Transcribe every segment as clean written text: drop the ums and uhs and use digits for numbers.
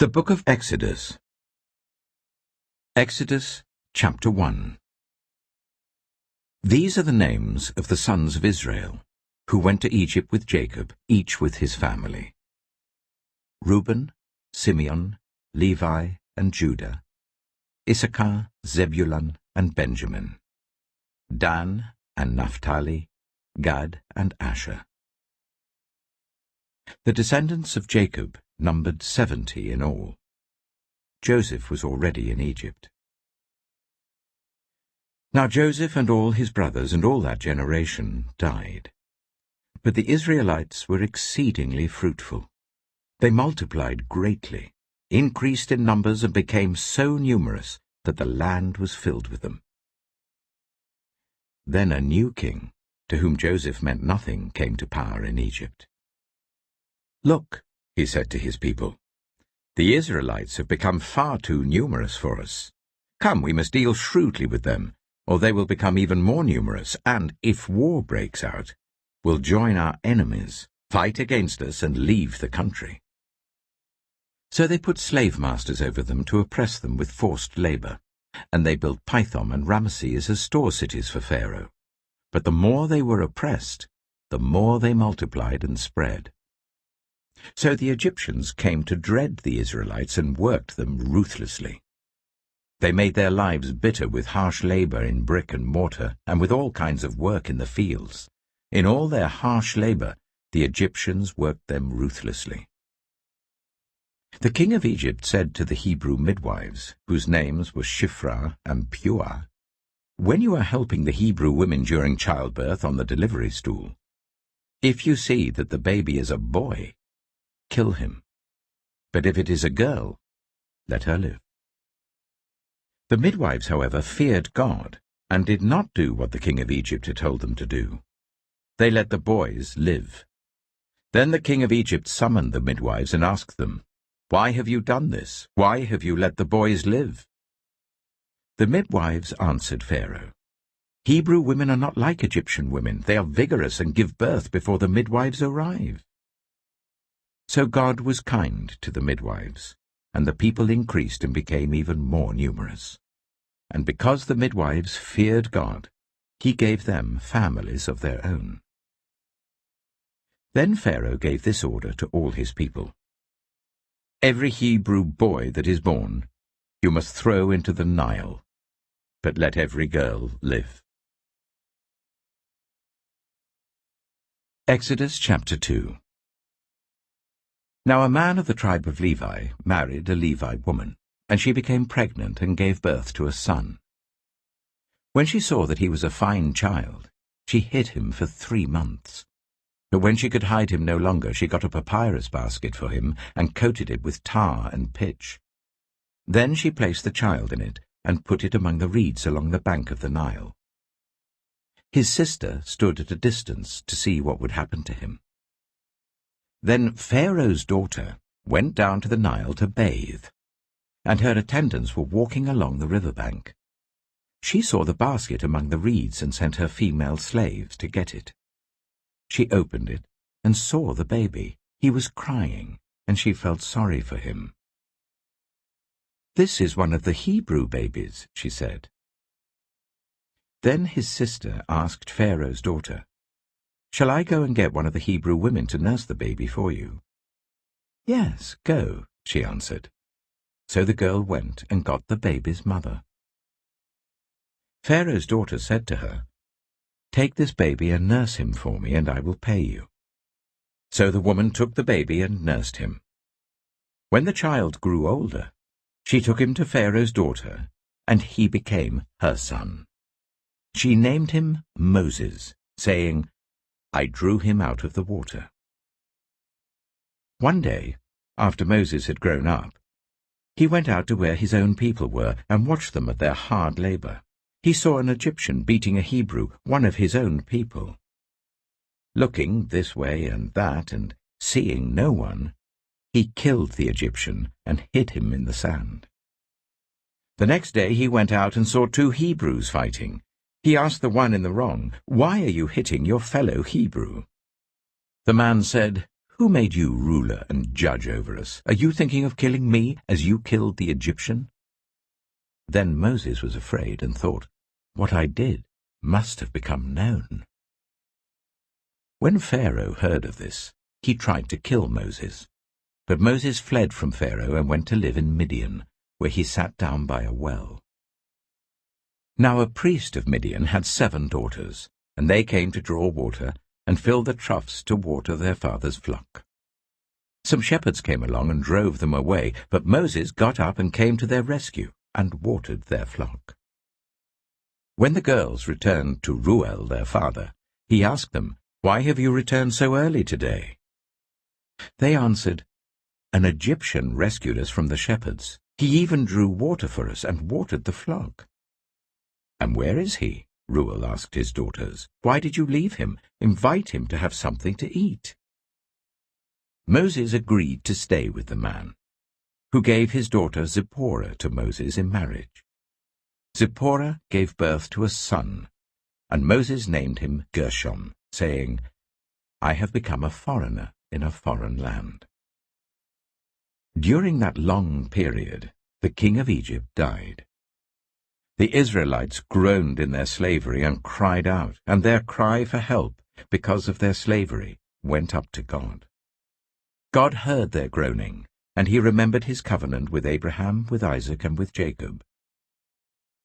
The Book of Exodus. Exodus, chapter 1. These are the names of the sons of Israel, who went to Egypt with Jacob, each with his family. Reuben, Simeon, Levi, and Judah. Issachar, Zebulun, and Benjamin. Dan and Naphtali, Gad and Asher. The descendants of Jacob numbered 70 in all. Joseph was already in Egypt. Now Joseph and all his brothers and all that generation died. But the Israelites were exceedingly fruitful. They multiplied greatly, increased in numbers, and became so numerous that the land was filled with them. Then a new king, to whom Joseph meant nothing, came to power in Egypt. "Look," he said to his people, "the Israelites have become far too numerous for us. Come, we must deal shrewdly with them, or they will become even more numerous, and, if war breaks out, will join our enemies, fight against us, and leave the country." So they put slave masters over them to oppress them with forced labor, and they built Pithom and Ramesses as store cities for Pharaoh. But the more they were oppressed, the more they multiplied and spread. So the Egyptians came to dread the Israelites and worked them ruthlessly. They made their lives bitter with harsh labor in brick and mortar and with all kinds of work in the fields. In all their harsh labor, the Egyptians worked them ruthlessly. The king of Egypt said to the Hebrew midwives, whose names were Shiphrah and Puah, "When you are helping the Hebrew women during childbirth on the delivery stool, if you see that the baby is a boy, kill him. But if it is a girl, let her live." The midwives, however, feared God and did not do what the king of Egypt had told them to do. They let the boys live. Then the king of Egypt summoned the midwives and asked them, "Why have you done this? Why have you let the boys live?" The midwives answered Pharaoh, "Hebrew women are not like Egyptian women. They are vigorous and give birth before the midwives arrive." So God was kind to the midwives, and the people increased and became even more numerous. And because the midwives feared God, he gave them families of their own. Then Pharaoh gave this order to all his people: "Every Hebrew boy that is born you must throw into the Nile, but let every girl live." Exodus chapter 2. Now a man of the tribe of Levi married a Levite woman, and she became pregnant and gave birth to a son. When she saw that he was a fine child, she hid him for 3 months. But when she could hide him no longer, she got a papyrus basket for him and coated it with tar and pitch. Then she placed the child in it and put it among the reeds along the bank of the Nile. His sister stood at a distance to see what would happen to him. Then Pharaoh's daughter went down to the Nile to bathe, and her attendants were walking along the river bank. She saw the basket among the reeds and sent her female slaves to get it. She opened it and saw the baby. He was crying, and she felt sorry for him. "This is one of the Hebrew babies," she said. Then his sister asked Pharaoh's daughter, "Shall I go and get one of the Hebrew women to nurse the baby for you?" "Yes, go," she answered. So the girl went and got the baby's mother. Pharaoh's daughter said to her, "Take this baby and nurse him for me, and I will pay you." So the woman took the baby and nursed him. When the child grew older, she took him to Pharaoh's daughter, and he became her son. She named him Moses, saying, "I drew him out of the water." One day, after Moses had grown up, he went out to where his own people were and watched them at their hard labor. He saw an Egyptian beating a Hebrew, one of his own people. Looking this way and that and seeing no one, he killed the Egyptian and hid him in the sand. The next day he went out and saw 2 Hebrews fighting. He asked the one in the wrong, "Why are you hitting your fellow Hebrew?" The man said, Who made you ruler and judge over us? Are you thinking of killing me as you killed the Egyptian?" Then Moses was afraid and thought, "What I did must have become known." When Pharaoh heard of this, he tried to kill Moses. But Moses fled from Pharaoh and went to live in Midian, where he sat down by a well. Now a priest of Midian had 7 daughters, and they came to draw water and fill the troughs to water their father's flock. Some shepherds came along and drove them away, but Moses got up and came to their rescue and watered their flock. When the girls returned to Reuel their father, he asked them, "Why have you returned so early today?" They answered, "An Egyptian rescued us from the shepherds. He even drew water for us and watered the flock." "And where is he?" Reuel asked his daughters. "Why did you leave him? Invite him to have something to eat." Moses agreed to stay with the man, who gave his daughter Zipporah to Moses in marriage. Zipporah gave birth to a son, and Moses named him Gershom, saying, "I have become a foreigner in a foreign land." During that long period, the king of Egypt died. The Israelites groaned in their slavery and cried out, and their cry for help, because of their slavery, went up to God. God heard their groaning, and he remembered his covenant with Abraham, with Isaac, and with Jacob.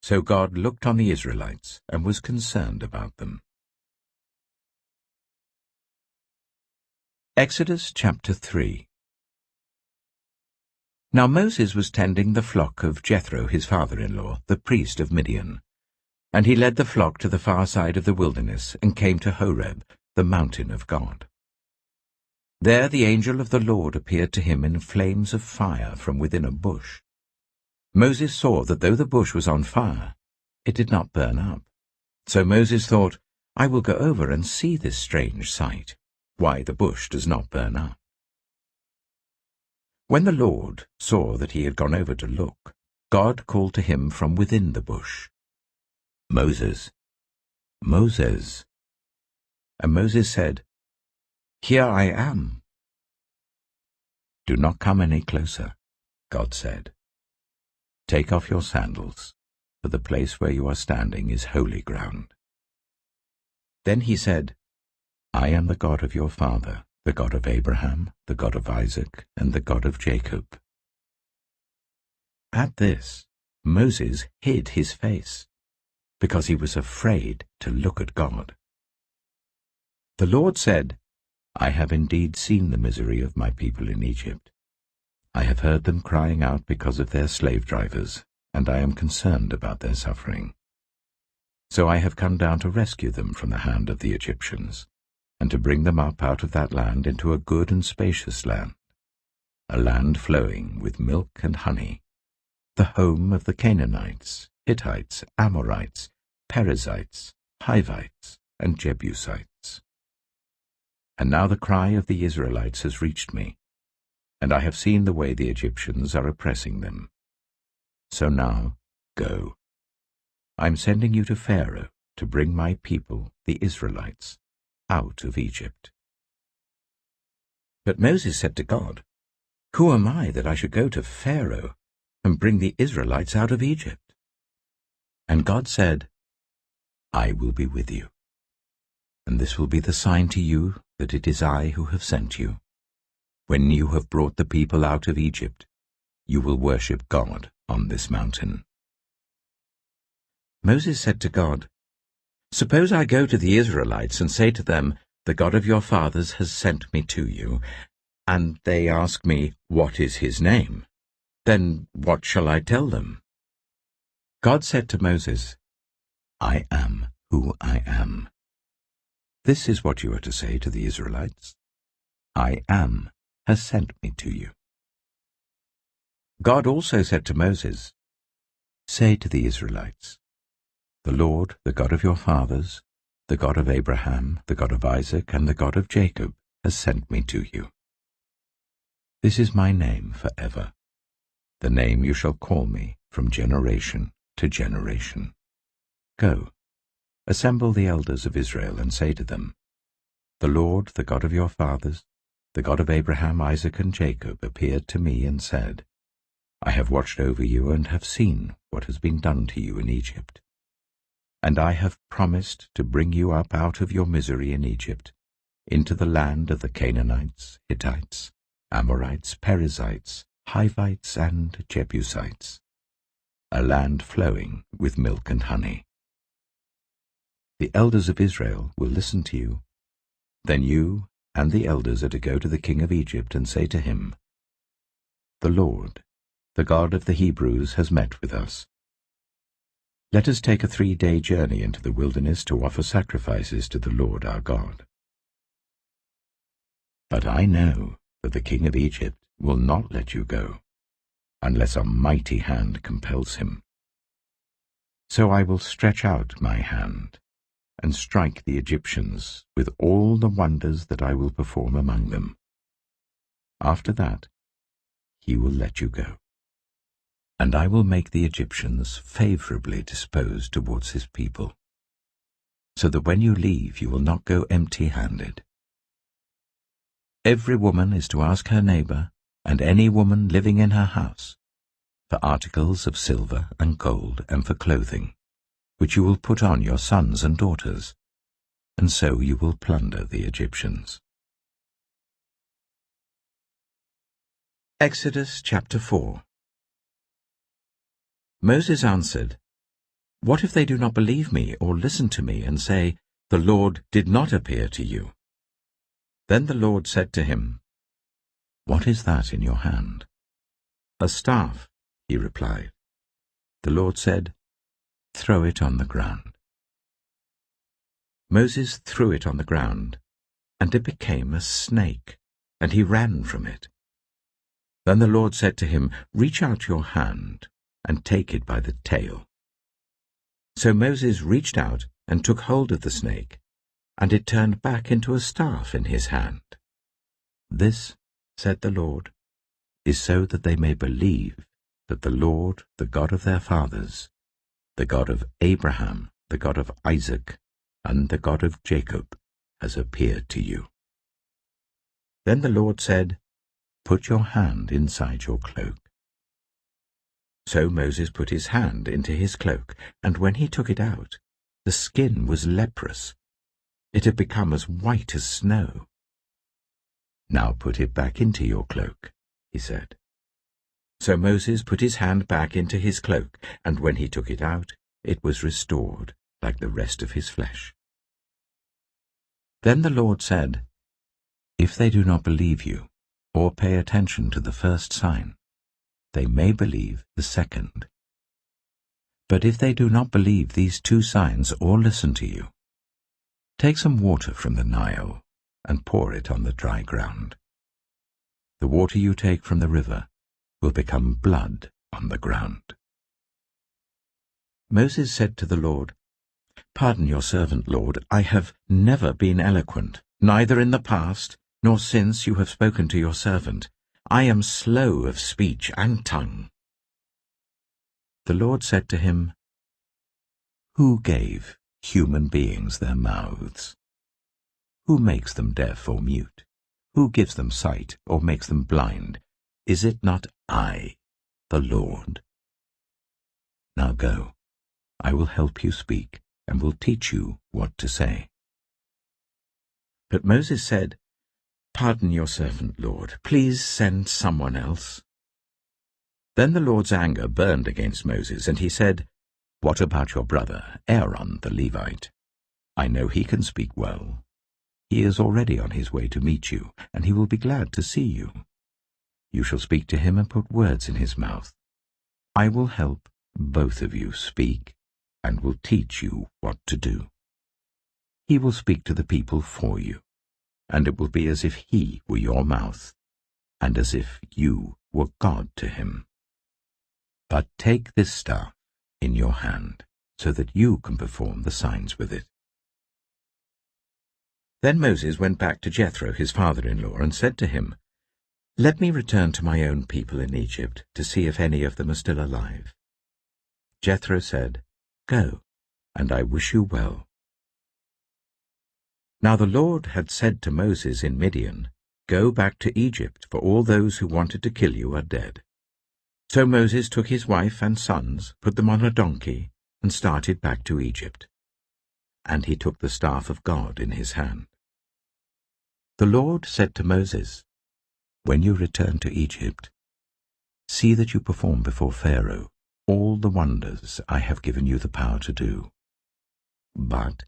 So God looked on the Israelites and was concerned about them. Exodus chapter 3. Now Moses was tending the flock of Jethro his father-in-law, the priest of Midian. And he led the flock to the far side of the wilderness and came to Horeb, the mountain of God. There the angel of the Lord appeared to him in flames of fire from within a bush. Moses saw that though the bush was on fire, it did not burn up. So Moses thought, "I will go over and see this strange sight, why the bush does not burn up." When the Lord saw that he had gone over to look, God called to him from within the bush, "Moses, Moses." And Moses said, "Here I am." "Do not come any closer," God said. "Take off your sandals, for the place where you are standing is holy ground." Then he said, "I am the God of your father, the God of Abraham, the God of Isaac, and the God of Jacob." At this, Moses hid his face, because he was afraid to look at God. The Lord said, "I have indeed seen the misery of my people in Egypt. I have heard them crying out because of their slave drivers, and I am concerned about their suffering. So I have come down to rescue them from the hand of the Egyptians, and to bring them up out of that land into a good and spacious land, a land flowing with milk and honey, the home of the Canaanites, Hittites, Amorites, Perizzites, Hivites, and Jebusites. And now the cry of the Israelites has reached me, and I have seen the way the Egyptians are oppressing them. So now, go. I am sending you to Pharaoh to bring my people, the Israelites, out of Egypt." But Moses said to God, "Who am I that I should go to Pharaoh and bring the Israelites out of Egypt?" And God said, "I will be with you, and this will be the sign to you that it is I who have sent you. When you have brought the people out of Egypt, you will worship God on this mountain." Moses said to God, "Suppose I go to the Israelites and say to them, 'The God of your fathers has sent me to you,' and they ask me, 'What is his name?' Then what shall I tell them?" God said to Moses, "I am who I am. This is what you are to say to the Israelites. I am has sent me to you." God also said to Moses, "Say to the Israelites, 'The Lord, the God of your fathers, the God of Abraham, the God of Isaac, and the God of Jacob, has sent me to you. This is my name forever, the name you shall call me from generation to generation. Go, assemble the elders of Israel, and say to them, 'The Lord, the God of your fathers, the God of Abraham, Isaac, and Jacob, appeared to me and said, I have watched over you and have seen what has been done to you in Egypt. And I have promised to bring you up out of your misery in Egypt, into the land of the Canaanites, Hittites, Amorites, Perizzites, Hivites, and Jebusites, a land flowing with milk and honey. The elders of Israel will listen to you. Then you and the elders are to go to the king of Egypt and say to him, The Lord, the God of the Hebrews, has met with us. Let us take a 3-day journey into the wilderness to offer sacrifices to the Lord our God. But I know that the king of Egypt will not let you go, unless a mighty hand compels him. So I will stretch out my hand and strike the Egyptians with all the wonders that I will perform among them. After that, he will let you go. And I will make the Egyptians favorably disposed towards his people, so that when you leave you will not go empty-handed. Every woman is to ask her neighbor, and any woman living in her house, for articles of silver and gold and for clothing, which you will put on your sons and daughters, and so you will plunder the Egyptians. Exodus chapter 4. Moses answered, What if they do not believe me or listen to me and say, The Lord did not appear to you? Then the Lord said to him, What is that in your hand? A staff, he replied. The Lord said, Throw it on the ground. Moses threw it on the ground, and it became a snake, and he ran from it. Then the Lord said to him, Reach out your hand and take it by the tail. So Moses reached out and took hold of the snake, and it turned back into a staff in his hand. This, said the Lord, is so that they may believe that the Lord, the God of their fathers, the God of Abraham, the God of Isaac, and the God of Jacob, has appeared to you. Then the Lord said, Put your hand inside your cloak. So Moses put his hand into his cloak, and when he took it out, the skin was leprous. It had become as white as snow. Now put it back into your cloak, he said. So Moses put his hand back into his cloak, and when he took it out, it was restored like the rest of his flesh. Then the Lord said, If they do not believe you, or pay attention to the first sign, they may believe the second. But if they do not believe these 2 signs or listen to you, take some water from the Nile and pour it on the dry ground. The water you take from the river will become blood on the ground. Moses said to the Lord, Pardon your servant, Lord, I have never been eloquent, neither in the past nor since you have spoken to your servant. I am slow of speech and tongue. The Lord said to him, Who gave human beings their mouths? Who makes them deaf or mute? Who gives them sight or makes them blind? Is it not I, the Lord? Now go, I will help you speak, and will teach you what to say. But Moses said, Pardon your servant, Lord. Please send someone else. Then the Lord's anger burned against Moses, and he said, What about your brother, Aaron the Levite? I know he can speak well. He is already on his way to meet you, and he will be glad to see you. You shall speak to him and put words in his mouth. I will help both of you speak, and will teach you what to do. He will speak to the people for you, and it will be as if he were your mouth, and as if you were God to him. But take this staff in your hand, so that you can perform the signs with it. Then Moses went back to Jethro, his father-in-law, and said to him, Let me return to my own people in Egypt, to see if any of them are still alive. Jethro said, Go, and I wish you well. Now the Lord had said to Moses in Midian, "Go back to Egypt, for all those who wanted to kill you are dead." So Moses took his wife and sons, put them on a donkey, and started back to Egypt. And he took the staff of God in his hand. The Lord said to Moses, "When you return to Egypt, see that you perform before Pharaoh all the wonders I have given you the power to do. But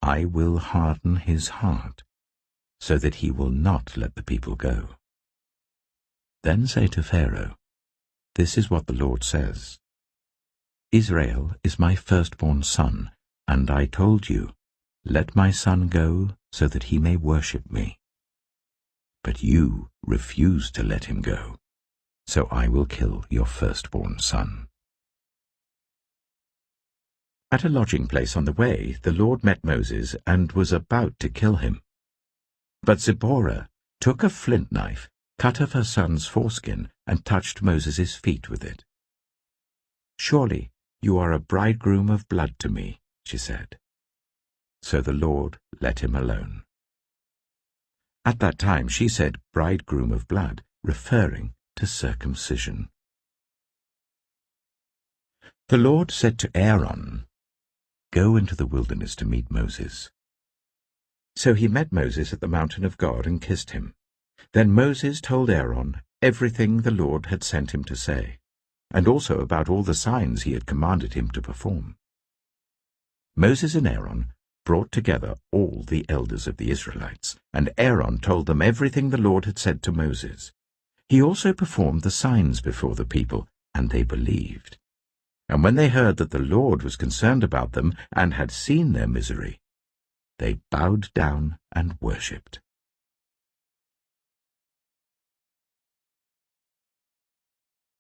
I will harden his heart, so that he will not let the people go. Then say to Pharaoh, 'This is what the Lord says. Israel is my firstborn son, and I told you, let my son go so that he may worship me. But you refuse to let him go, so I will kill your firstborn son.'" At a lodging place on the way, the Lord met Moses and was about to kill him. But Zipporah took a flint knife, cut off her son's foreskin, and touched Moses' feet with it. "Surely you are a bridegroom of blood to me," she said. So the Lord let him alone. At that time she said bridegroom of blood, referring to circumcision. The Lord said to Aaron, "Go into the wilderness to meet Moses." So he met Moses at the mountain of God and kissed him. Then Moses told Aaron everything the Lord had sent him to say, and also about all the signs he had commanded him to perform. Moses and Aaron brought together all the elders of the Israelites, and Aaron told them everything the Lord had said to Moses. He also performed the signs before the people, and they believed. And when they heard that the Lord was concerned about them and had seen their misery, they bowed down and worshipped.